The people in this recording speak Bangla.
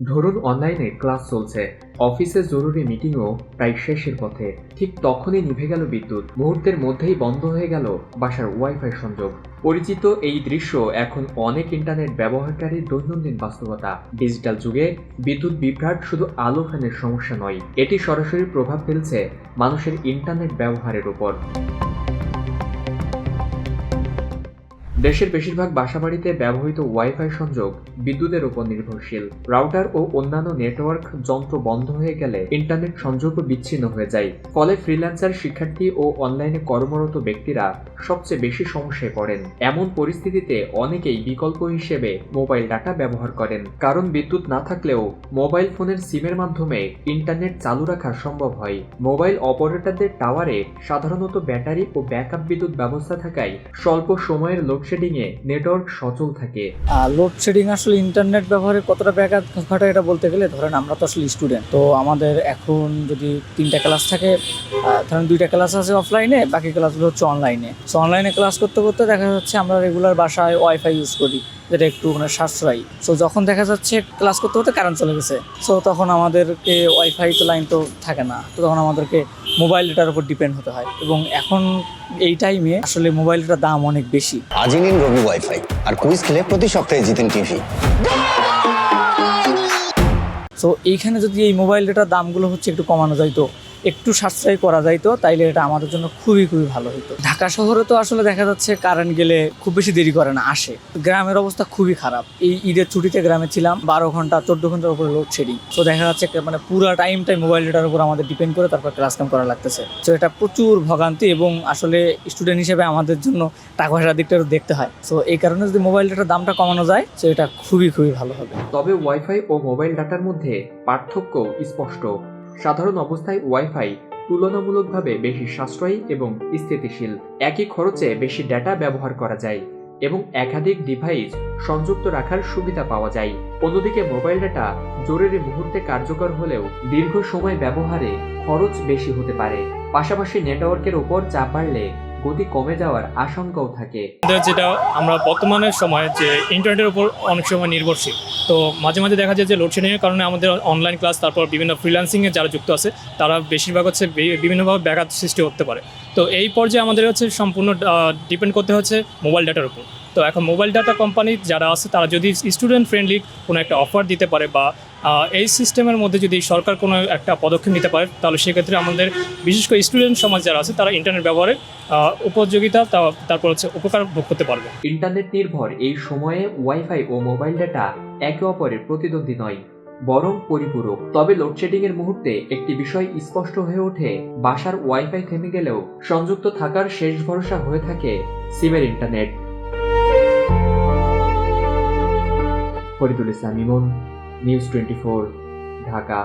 ধরুন অনলাইনে ক্লাস চলছে, অফিসে জরুরি মিটিংও প্রায় শেষের পথে। ঠিক তখনই নিভে গেল বিদ্যুৎ, মুহূর্তের মধ্যেই বন্ধ হয়ে গেল বাসার ওয়াইফাই সংযোগ। পরিচিত এই দৃশ্য এখন অনেক ইন্টারনেট ব্যবহারকারীর দৈনন্দিন বাস্তবতা। ডিজিটাল যুগে বিদ্যুৎ বিভ্রাট শুধু আলো ফ্যানের সমস্যা নয়, এটি সরাসরি প্রভাব ফেলছে মানুষের ইন্টারনেট ব্যবহারের উপর। দেশের বেশিরভাগ বাসাবাড়িতে ব্যবহৃত ওয়াইফাই সংযোগ বিদ্যুতের উপর নির্ভরশীল। রাউটার ও অন্যান্য নেটওয়ার্ক যন্ত্র বন্ধ হয়ে গেলে ইন্টারনেট সংযোগও বিচ্ছিন্ন হয়ে যায়। ফলে ফ্রিল্যান্সার, শিক্ষার্থী ও অনলাইনে কর্মরত ব্যক্তিরা সবচেয়ে বেশি সমস্যায় পড়েন। এমন পরিস্থিতিতে অনেকেই বিকল্প হিসেবে মোবাইল ডাটা ব্যবহার করেন, কারণ বিদ্যুৎ না থাকলেও মোবাইল ফোনের সিমের মাধ্যমে ইন্টারনেট চালু রাখা সম্ভব হয়। মোবাইল অপারেটরদের টাওয়ারে সাধারণত ব্যাটারি ও ব্যাকআপ বিদ্যুৎ ব্যবস্থা থাকায় স্বল্প সময়ের লোডশেডিংয়ে নেটওয়ার্ক সচল থাকে। লোডশেডিং আসলে ইন্টারনেট ব্যবহারে কতটা ব্যাঘাত ঘটায় এটা বলতে গেলে, ধরেন আমরা তো আসলে স্টুডেন্ট, তো আমাদের এখন যদি 3টা ক্লাস থাকে, ধরেন 2টা ক্লাস আছে অফলাইনে, বাকি ক্লাসগুলো হচ্ছে অনলাইনে। সো অনলাইনে ক্লাস করতে করতে দেখা যাচ্ছে আমরা রেগুলার বাসায় ওয়াইফাই ইউজ করি, যেটা একটু সাশ্রয়ী। সো যখন দেখা যাচ্ছে ক্লাস করতে করতে কারেন্ট চলে গেছে, সো তখন আমাদেরকে ওয়াইফাই তো লাইন তো থাকে না, তো তখন আমাদেরকে মোবাইল ডেটার উপর ডিপেন্ড হতে হয়। এবং এখন এই টাইমে আসলে মোবাইল ডেটার দাম অনেক বেশি। আজই নিন রবি ওয়াইফাই আর কুইজ খেলে প্রতি সপ্তাহে জিতেন টিভি। সো এইখানে যদি এই মোবাইল ডেটার দামগুলো একটু কমানো যাইতো, একটু সাশ্রয় করা যাইতো, তাইলে এটা আমাদের জন্য খুবই খুবই ভালো হতো। ঢাকা শহরে তো আসলে দেখা যাচ্ছে কারেন্ট গেলে খুব বেশি দেরি করে না, আসে। গ্রামের অবস্থা খুবই খারাপ। এই ঈদের ছুটিতে গ্রামে ছিলাম, 12 ঘন্টা 14 ঘন্টার উপরে লোডশেডিং। তো দেখা যাচ্ছে পুরো টাইমটাই মোবাইল ডেটার উপর আমাদের ডিপেন্ড করে তারপর ক্লাস কাম করা লাগতেছে। তো এটা প্রচুর ভোগান্তি, এবং আসলে স্টুডেন্ট হিসেবে আমাদের জন্য টাকা পয়সার দিকটা দেখতে হয়। তো এই কারণে যদি মোবাইল ডেটার দামটা কমানো যায়, তো এটা খুবই খুবই ভালো হবে। তবে ওয়াইফাই ও মোবাইল ডাটার মধ্যে পার্থক্য স্পষ্ট। সাধারণ অবস্থায় ওয়াইফাই তুলনামূলকভাবে বেশি সাশ্রয়ী এবং স্থিতিশীল। একই খরচে বেশি ডেটা ব্যবহার করা যায় এবং একাধিক ডিভাইস সংযুক্ত রাখার সুবিধা পাওয়া যায়। অন্যদিকে মোবাইল ডাটা জরুরি মুহূর্তে কার্যকর হলেও দীর্ঘ সময় ব্যবহারে খরচ বেশি হতে পারে। পাশাপাশি নেটওয়ার্কের উপর চাপ বাড়লে গতি কমে যাওয়ার আশঙ্কাও থাকে। যেটা আমরা বর্তমানের সময় যে ইন্টারনেটের উপর অনেক সময় নির্ভরশীল, তো মাঝে মাঝে দেখা যায় যে লোডশেডিংয়ের কারণে আমাদের অনলাইন ক্লাস, তারপর বিভিন্ন ফ্রিল্যান্সিংয়ে যারা যুক্ত আছে তারা বেশিরভাগ বিভিন্নভাবে ব্যাঘাত সৃষ্টি করতে পারে। তো এই পর্যায়ে আমাদের সম্পূর্ণ ডিপেন্ড করতে হচ্ছে মোবাইল ডাটার উপর। তো এখন মোবাইল ডাটা কোম্পানি যারা আছে তারা যদি স্টুডেন্ট ফ্রেন্ডলি কোনো একটা অফার দিতে পারে, বা এই সিস্টেমের মধ্যে যদি সরকার কোনো একটা পদক্ষেপ নিতে পারে, তাহলে সেক্ষেত্রে আমাদের বিশেষ করে স্টুডেন্ট সমাজ যারা আছে তারা ইন্টারনেট ব্যবহারে উপযোগিতা, তারপর উপকার ভোগ করতে পারবে। ইন্টারনেট নির্ভর এই সময়ে ওয়াইফাই ও মোবাইল ডাটা একে অপরের প্রতিদ্বন্দ্বী নয়, বরং পরিপূরক। তবে লোডশেডিং এর মুহূর্তে একটি বিষয় স্পষ্ট হয়ে ওঠে, বাসার ওয়াইফাই থেমে গেলেও সংযুক্ত থাকার শেষ ভরসা হয়ে থাকে সিমের ইন্টারনেট। ফরিদুল ইসলাম ইমন, নিউজ 24, ঢাকা।